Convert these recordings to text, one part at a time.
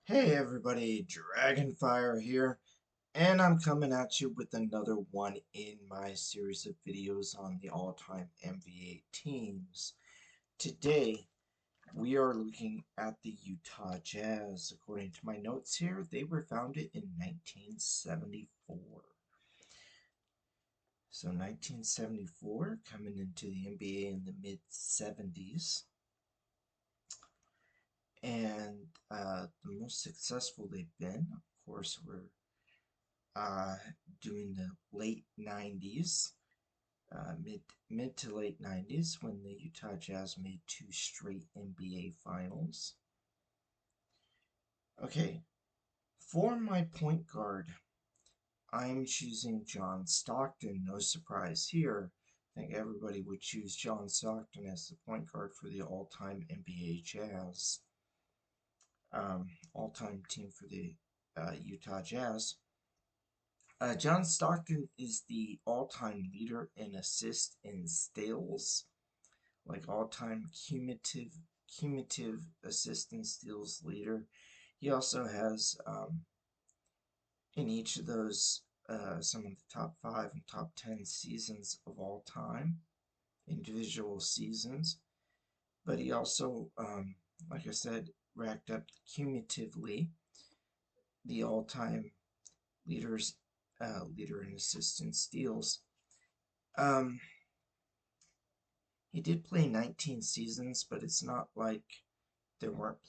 Hey everybody, Dragonfire here, and I'm coming at you with another one in my series of videos on the all-time NBA teams. Today, we are looking at the Utah Jazz. According to my notes here, they were founded in 1974. So 1974, coming into the NBA in the mid-70s. And the most successful they've been, of course, were uh, during the late 90s, mid to late 90s, when the Utah Jazz made two straight NBA finals. Okay, for my point guard, I'm choosing John Stockton. No surprise here. I think everybody would choose John Stockton as the point guard for the all-time NBA Jazz, all-time team for the Utah Jazz. John Stockton is the all-time leader in assists and steals, like all-time cumulative assist and steals leader. He also has in each of those some of the top 5 and top 10 seasons of all time, individual seasons. But he also, like I said, racked up cumulatively the all-time leader in assists and steals. Um, He did play 19 seasons, but it's not like there weren't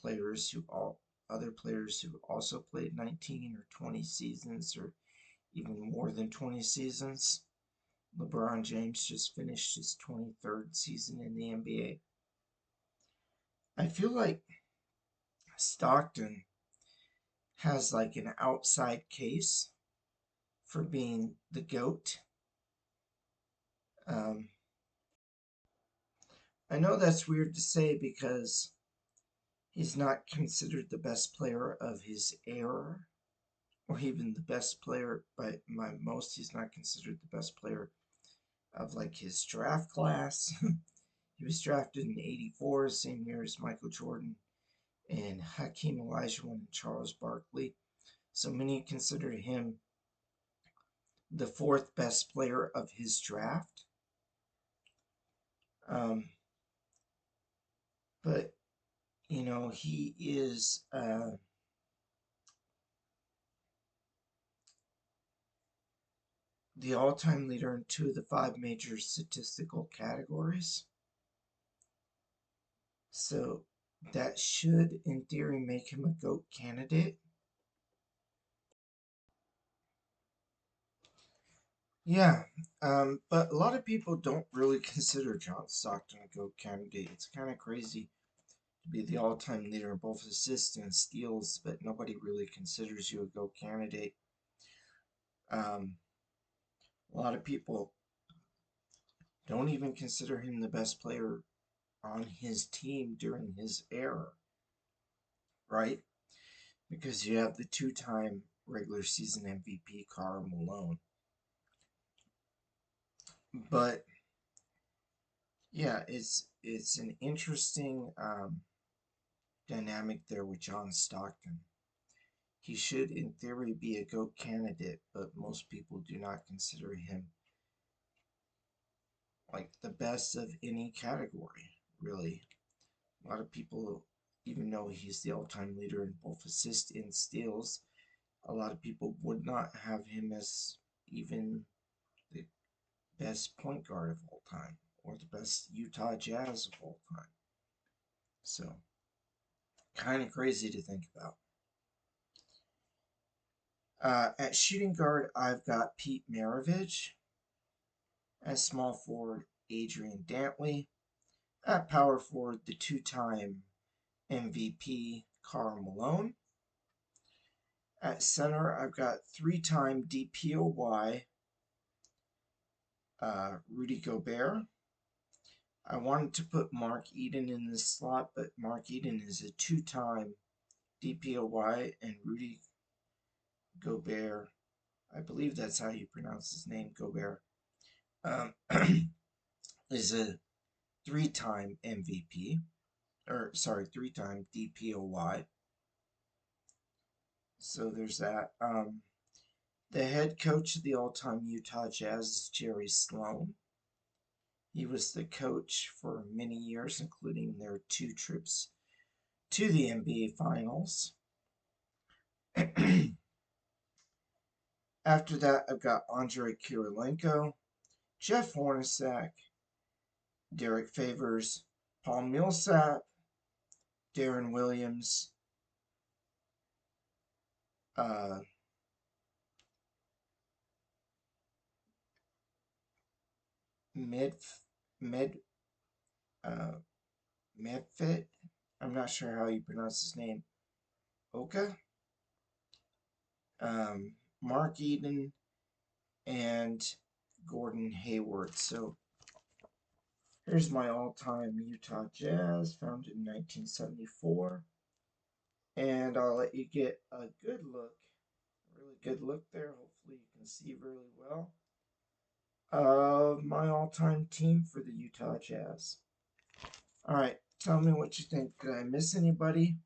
other players who also played 19 or 20 seasons or even more than 20 seasons. LeBron James just finished his 23rd season in the NBA. I feel like Stockton has like an outside case for being the GOAT. Um, I know that's weird to say because he's not considered the best player of his era, or even the best player by most. He's not considered the best player of like his draft class. He was drafted in '84, same year as Michael Jordan and Hakeem Olajuwon and Charles Barkley. So many consider him the fourth best player of his draft. Um, but he is the all-time leader in 2 of the 5 major statistical categories. So that should, in theory, make him a GOAT candidate. Yeah, but a lot of people don't really consider John Stockton a GOAT candidate. It's kind of crazy to be the all-time leader in both assists and steals, but nobody really considers you a GOAT candidate. Um, a lot of people don't even consider him the best player on his team during his era, right? Because you have the two-time regular season MVP Karl Malone. But yeah, it's an interesting dynamic there with John Stockton. He should, in theory, be a GOAT candidate, but most people do not consider him like the best of any category, really. A lot of people, even though he's the all-time leader in both assists and steals, a lot of people would not have him as even the best point guard of all time or the best Utah Jazz of all time. So, kind of crazy to think about. At shooting guard, I've got Pete Maravich. At small forward, Adrian Dantley. At power forward, the two-time MVP, Karl Malone. At center, I've got three-time DPOY, Rudy Gobert. I wanted to put Mark Eden in this slot, but Mark Eden is a two-time DPOY, and Rudy Gobert, I believe that's how you pronounce his name, Gobert, um, is a three-time MVP, or sorry, three-time DPOY. So there's that. The head coach of the all-time Utah Jazz is Jerry Sloan. He was the coach for many years, including their 2 trips to the NBA Finals. After that, I've got Andrei Kirilenko, Jeff Hornacek, Derek Favors, Paul Millsap, Darren Williams, uh, Med, Med, uh, Medfit. I'm not sure how you pronounce his name. Oka, Mark Eden, and Gordon Hayward. So here's my all-time Utah Jazz, founded in 1974. And I'll let you get a good look, a really good look there. Hopefully you can see really well. Of my all-time team for the Utah Jazz. All right, tell me what you think. Did I miss anybody?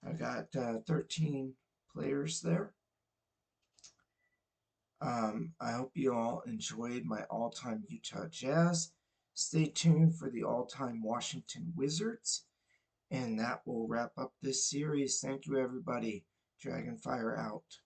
I got 13 players there. I hope you all enjoyed my all-time Utah Jazz. Stay tuned for the all-time Washington Wizards. And that will wrap up this series. Thank you, everybody. Dragonfire out.